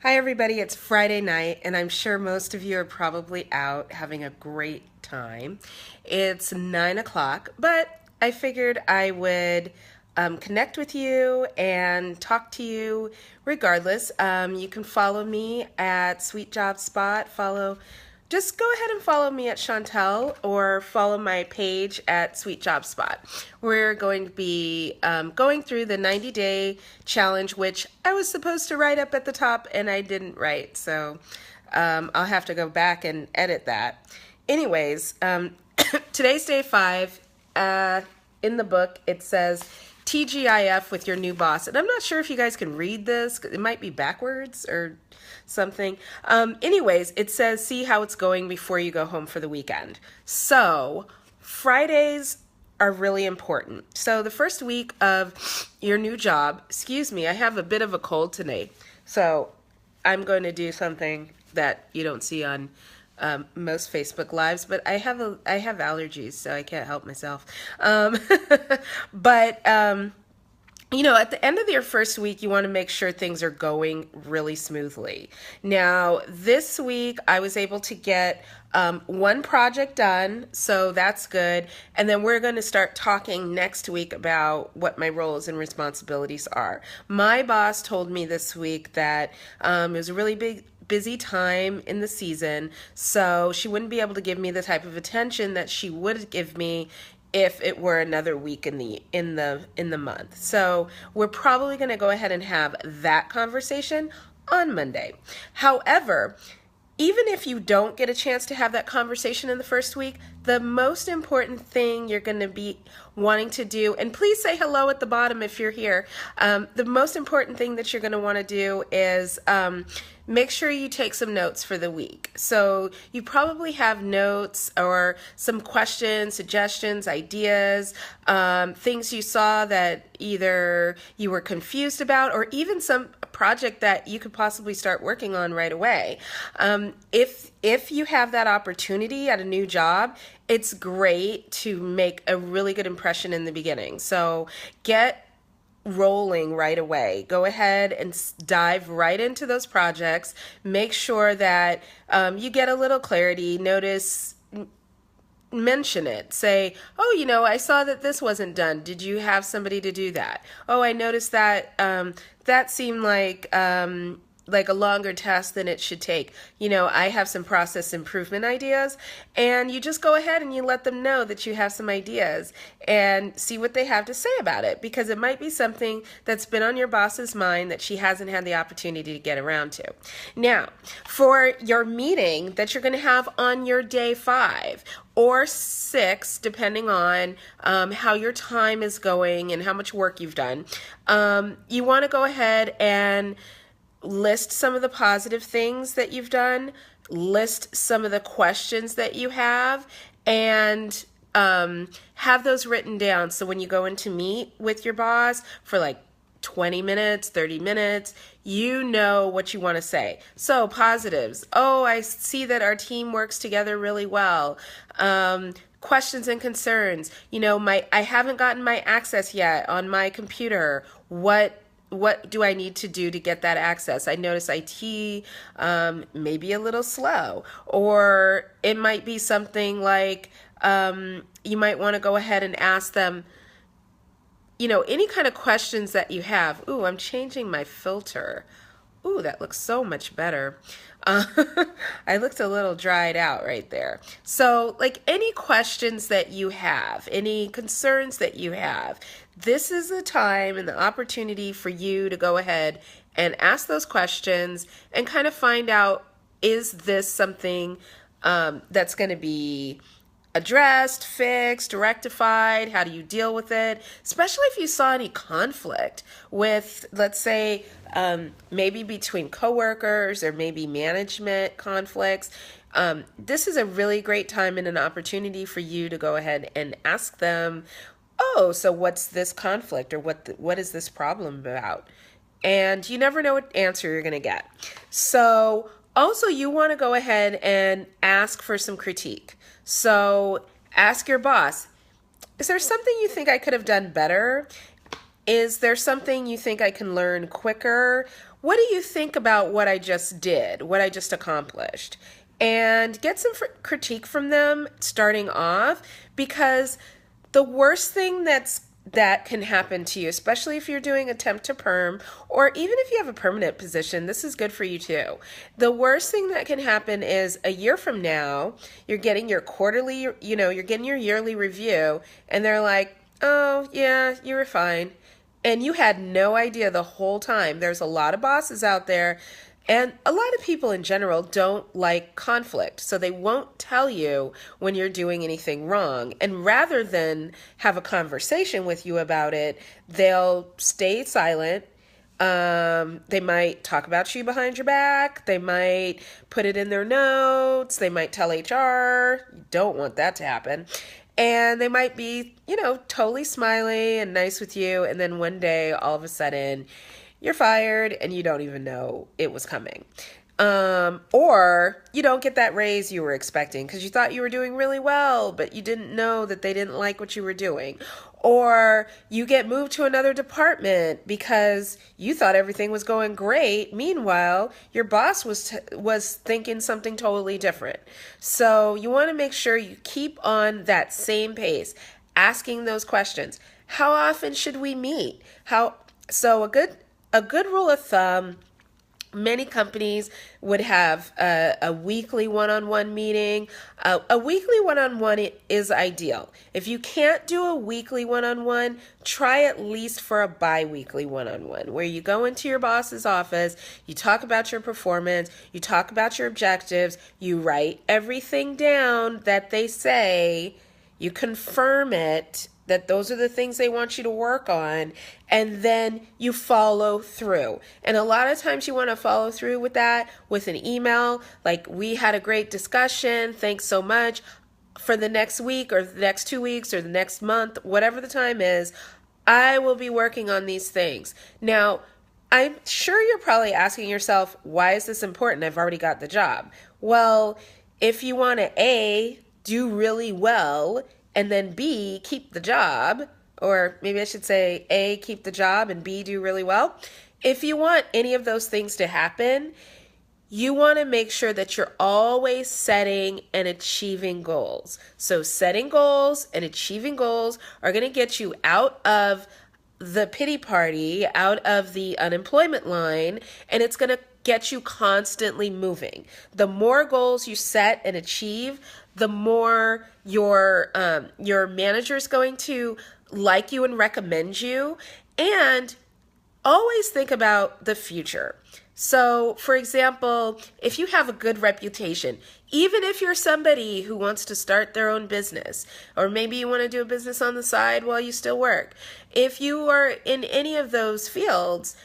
Hi, everybody. It's Friday night, and I'm sure most of you are probably out having a great time. It's 9 o'clock, but I figured I would connect with you and talk to you regardless. You can follow me at Sweet Job Spot. Just go ahead and follow me at Chantel or follow my page at Sweet Job Spot. We're going to be going through the 90-day challenge, which I was supposed to write up at the top and I didn't write. So I'll have to go back and edit that. Anyways, today's day 5. In the book, it says TGIF with your new boss. And I'm not sure if you guys can read this. It might be backwards or something. Anyways, it says, see how it's going before you go home for the weekend. So Fridays are really important. So the first week of your new job, excuse me, I have a bit of a cold today. So I'm going to do something that you don't see on most Facebook Lives, but I have allergies, so I can't help myself. But at the end of your first week, you want to make sure things are going really smoothly. Now, this week, I was able to get one project done, so that's good. And then we're going to start talking next week about what my roles and responsibilities are. My boss told me this week that it was a really busy time in the season, so she wouldn't be able to give me the type of attention that she would give me if it were another week in the month. So we're probably going to go ahead and have that conversation on Monday. However, even if you don't get a chance to have that conversation in the first week, the most important thing you're going to be wanting to do, and please say hello at the bottom if you're here, the most important thing that you're going to want to do is make sure you take some notes for the week. So you probably have notes or some questions, suggestions, ideas, things you saw that either you were confused about or even some project that you could possibly start working on right away. If you have that opportunity at a new job, it's great to make a really good impression in the beginning. So get rolling right away. Go ahead and dive right into those projects. Make sure that you get a little clarity. Mention it. Say, oh, I saw that this wasn't done. Did you have somebody to do that? Oh, I noticed that that seemed like a longer task than it should take. I have some process improvement ideas, and you just go ahead and you let them know that you have some ideas and see what they have to say about it, because it might be something that's been on your boss's mind that she hasn't had the opportunity to get around to. Now, for your meeting that you're going to have on your day 5 or 6, depending on how your time is going and how much work you've done, you want to go ahead and list some of the positive things that you've done, list some of the questions that you have, and have those written down. So when you go in to meet with your boss for like 20 minutes, 30 minutes, you know what you want to say. So positives. Oh, I see that our team works together really well. Questions and concerns. I haven't gotten my access yet on my computer. What do I need to do to get that access? I notice IT may be a little slow. Or it might be something like you might want to go ahead and ask them, any kind of questions that you have. Ooh, I'm changing my filter. Ooh, that looks so much better. I looked a little dried out right there. So any questions that you have, any concerns that you have, this is the time and the opportunity for you to go ahead and ask those questions and kind of find out, is this something that's going to be addressed, fixed, rectified? How do you deal with it? Especially if you saw any conflict with, let's say, maybe between coworkers or maybe management conflicts. This is a really great time and an opportunity for you to go ahead and ask them, oh, so what's this conflict, or what is this problem about? And you never know what answer you're going to get. So also you want to go ahead and ask for some critique. So ask your boss, is there something you think I could have done better? Is there something you think I can learn quicker? What do you think about what I just did, what I just accomplished? And get some critique from them starting off, because the worst thing that can happen to you, especially if you're doing a temp to perm, or even if you have a permanent position, this is good for you too. The worst thing that can happen is a year from now, you're getting your quarterly, you're getting your yearly review, and they're like, oh, yeah, you were fine. And you had no idea the whole time. There's a lot of bosses out there, and a lot of people in general don't like conflict. So they won't tell you when you're doing anything wrong. And rather than have a conversation with you about it, they'll stay silent. They might talk about you behind your back. They might put it in their notes. They might tell HR. You don't want that to happen. And they might be, totally smiley and nice with you. And then one day, all of a sudden, you're fired and you don't even know it was coming. Or you don't get that raise you were expecting because you thought you were doing really well, but you didn't know that they didn't like what you were doing. Or you get moved to another department because you thought everything was going great. Meanwhile, your boss was thinking something totally different. So you want to make sure you keep on that same pace, asking those questions. How often should we meet? So a good rule of thumb, many companies would have a weekly one-on-one meeting. A weekly one-on-one is ideal. If you can't do a weekly one-on-one, try at least for a bi-weekly one-on-one, where you go into your boss's office, you talk about your performance, you talk about your objectives, you write everything down that they say, you confirm it, that those are the things they want you to work on, and then you follow through. And a lot of times you want to follow through with that with an email, like, we had a great discussion, thanks so much. For the next week or the next 2 weeks or the next month, whatever the time is, I will be working on these things. Now, I'm sure you're probably asking yourself, why is this important? I've already got the job. Well, if you want to A, do really well, and then B, keep the job, or maybe I should say A, keep the job, and B, do really well. If you want any of those things to happen, you want to make sure that you're always setting and achieving goals. So setting goals and achieving goals are going to get you out of the pity party, out of the unemployment line, and it's going to get you constantly moving. The more goals you set and achieve, the more your manager is going to like you and recommend you. And always think about the future. So, for example, if you have a good reputation, even if you're somebody who wants to start their own business, or maybe you want to do a business on the side while you still work, if you are in any of those fields,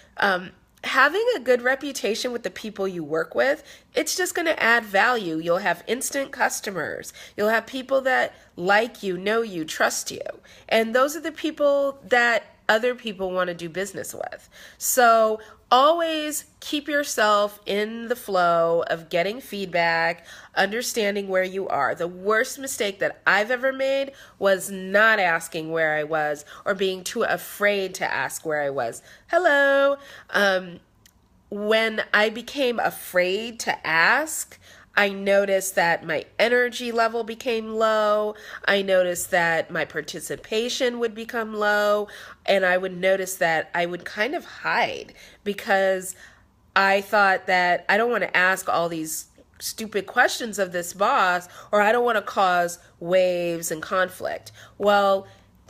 having a good reputation with the people you work with, it's just going to add value. You'll have instant customers. You'll have people that like you, know you, trust you. And those are the people that other people want to do business with. So always keep yourself in the flow of getting feedback, understanding where you are. The worst mistake that I've ever made was not asking where I was, or being too afraid to ask where I was. Hello. When I became afraid to ask, I noticed that my energy level became low. I noticed that my participation would become low. And I would notice that I would kind of hide, because I thought that I don't want to ask all these stupid questions of this boss, or I don't want to cause waves and conflict. Well,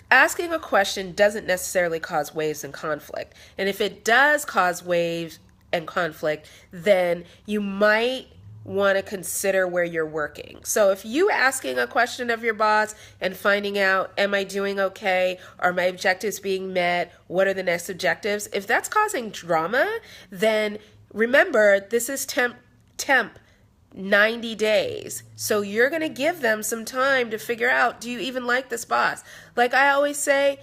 asking a question doesn't necessarily cause waves and conflict. And if it does cause waves and conflict, then you might want to consider where you're working. So if you asking a question of your boss and finding out, am I doing okay? Are my objectives being met? What are the next objectives? If that's causing drama, then remember, this is temp 90 days. So you're going to give them some time to figure out, do you even like this boss? Like I always say,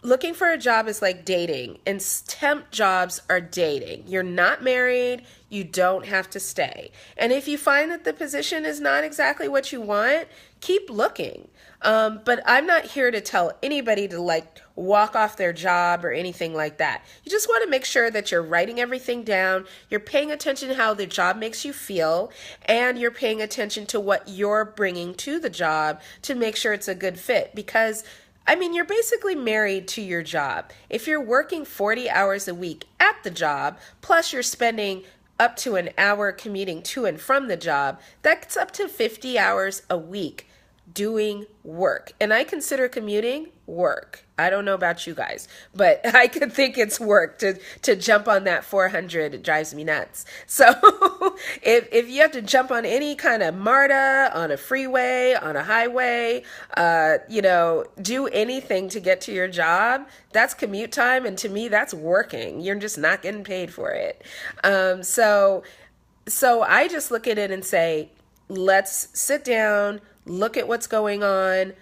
looking for a job is like dating, and temp jobs are dating. You're not married, you don't have to stay. And if you find that the position is not exactly what you want, keep looking. But I'm not here to tell anybody to like walk off their job or anything like that. You just want to make sure that you're writing everything down, you're paying attention to how the job makes you feel, and you're paying attention to what you're bringing to the job to make sure it's a good fit. Because I mean, you're basically married to your job. If you're working 40 hours a week at the job, plus you're spending up to an hour commuting to and from the job, that's up to 50 hours a week doing work. And I consider commuting work. I don't know about you guys, but I could think it's work to jump on that 400. It drives me nuts. So if you have to jump on any kind of MARTA, on a freeway, on a highway, do anything to get to your job, that's commute time. And to me, that's working. You're just not getting paid for it. So I just look at it and say, let's sit down, look at what's going on,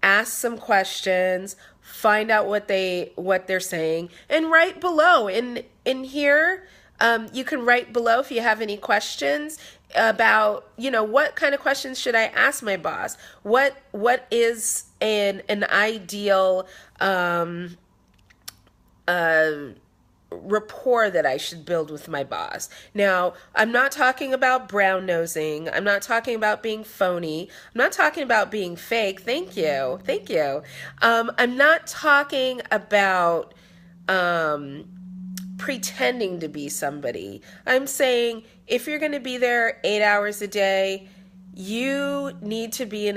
ask some questions, find out what they're saying, and write below. In here, you can write below if you have any questions about, what kind of questions should I ask my boss? What is an ideal rapport that I should build with my boss. Now, I'm not talking about brown nosing. I'm not talking about being phony. I'm not talking about being fake. Thank you. Thank you. I'm not talking about pretending to be somebody. I'm saying if you're going to be there 8 hours a day, you need to be in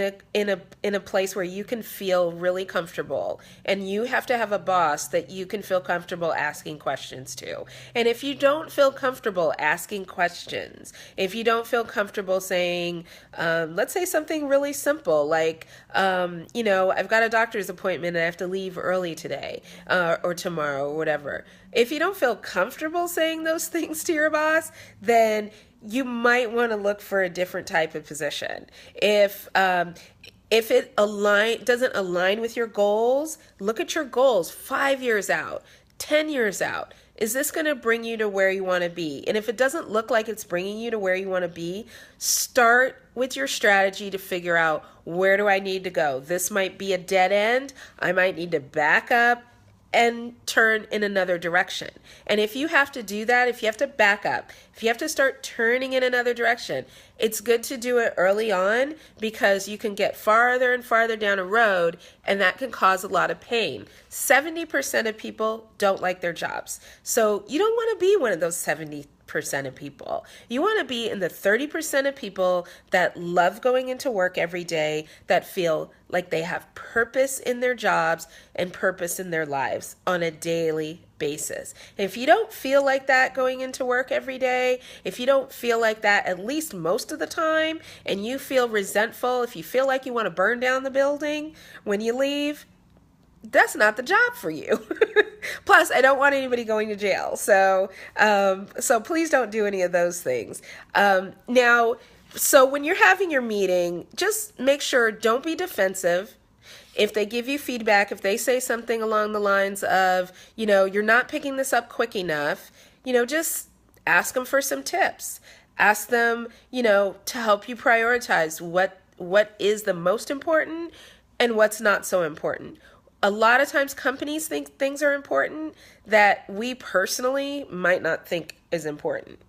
a place where you can feel really comfortable, and you have to have a boss that you can feel comfortable asking questions to. And if you don't feel comfortable asking questions, if you don't feel comfortable saying, let's say something really simple like, I've got a doctor's appointment and I have to leave early today or tomorrow or whatever. If you don't feel comfortable saying those things to your boss, then you might want to look for a different type of position. If it doesn't align with your goals, look at your goals 5 years out, 10 years out. Is this going to bring you to where you want to be? And if it doesn't look like it's bringing you to where you want to be, start with your strategy to figure out, where do I need to go? This might be a dead end. I might need to back up and turn in another direction. And if you have to do that, if you have to back up, if you have to start turning in another direction, it's good to do it early on, because you can get farther and farther down a road, and that can cause a lot of pain. 70% of people don't like their jobs. So you don't want to be one of those 70% of people. You want to be in the 30% of people that love going into work every day, that feel like they have purpose in their jobs and purpose in their lives on a daily basis. If you don't feel like that going into work every day, if you don't feel like that at least most of the time, and you feel resentful, if you feel like you want to burn down the building when you leave, that's not the job for you. Plus, I don't want anybody going to jail. So please don't do any of those things. So when you're having your meeting, just make sure, don't be defensive. If they give you feedback, if they say something along the lines of, you're not picking this up quick enough, just ask them for some tips. Ask them, to help you prioritize what is the most important and what's not so important. A lot of times companies think things are important that we personally might not think is important.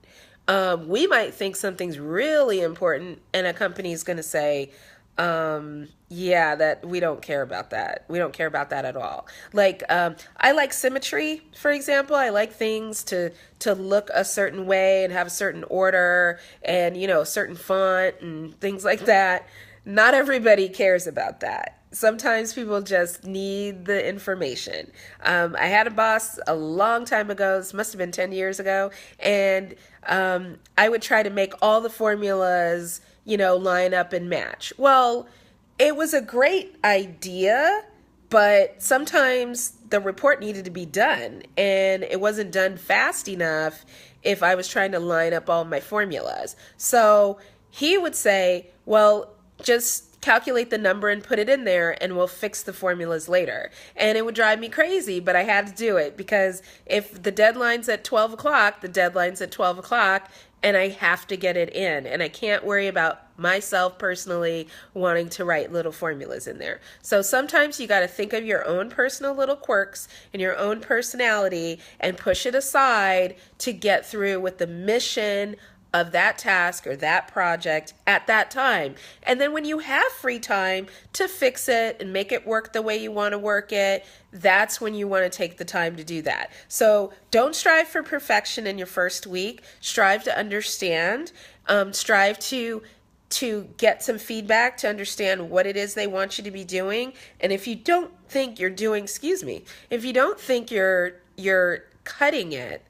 We might think something's really important, and a company is going to say, that we don't care about that. We don't care about that at all. Like, I like symmetry, for example. I like things to look a certain way and have a certain order and, a certain font and things like that. Not everybody cares about that. Sometimes people just need the information. I had a boss a long time ago, this must have been 10 years ago, and I would try to make all the formulas, line up and match. Well, it was a great idea, but sometimes the report needed to be done, and it wasn't done fast enough if I was trying to line up all my formulas. So he would say, well, just, calculate the number and put it in there, and we'll fix the formulas later. And it would drive me crazy, but I had to do it because if the deadline's at 12 o'clock, the deadline's at 12 o'clock, and I have to get it in. And I can't worry about myself personally wanting to write little formulas in there. So sometimes you got to think of your own personal little quirks and your own personality and push it aside to get through with the mission of that task or that project at that time. And then when you have free time to fix it and make it work the way you want to work it, that's when you want to take the time to do that. So don't strive for perfection in your first week. Strive to understand. Strive to get some feedback to understand what it is they want you to be doing. And if you don't think you're doing, if you don't think you're cutting it,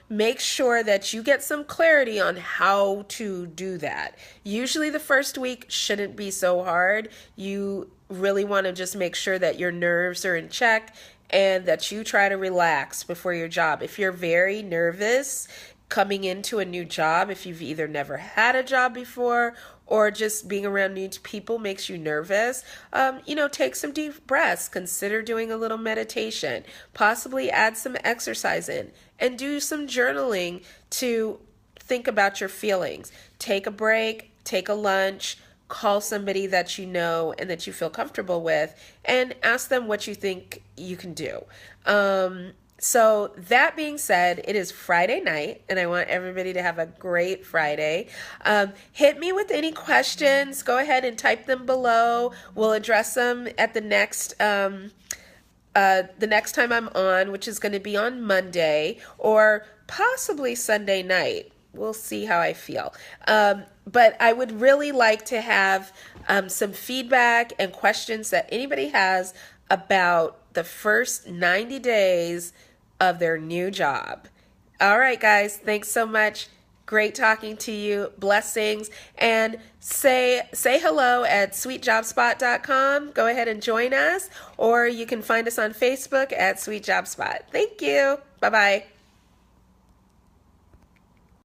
make sure that you get some clarity on how to do that. Usually the first week shouldn't be so hard. You really want to just make sure that your nerves are in check and that you try to relax before your job. If you're very nervous coming into a new job, if you've either never had a job before or just being around new people makes you nervous, take some deep breaths, consider doing a little meditation, possibly add some exercise in, and do some journaling to think about your feelings. Take a break, take a lunch, call somebody that you know and that you feel comfortable with, and ask them what you think you can do. So that being said, it is Friday night, and I want everybody to have a great Friday. Hit me with any questions. Go ahead and type them below. We'll address them at the next time I'm on, which is going to be on Monday or possibly Sunday night. We'll see how I feel. But I would really like to have some feedback and questions that anybody has about the first 90 days of their new job. All right, guys, thanks so much. Great talking to you. Blessings. And say hello at sweetjobspot.com. Go ahead and join us, or you can find us on Facebook at Sweet Job Spot. Thank you. Bye-bye.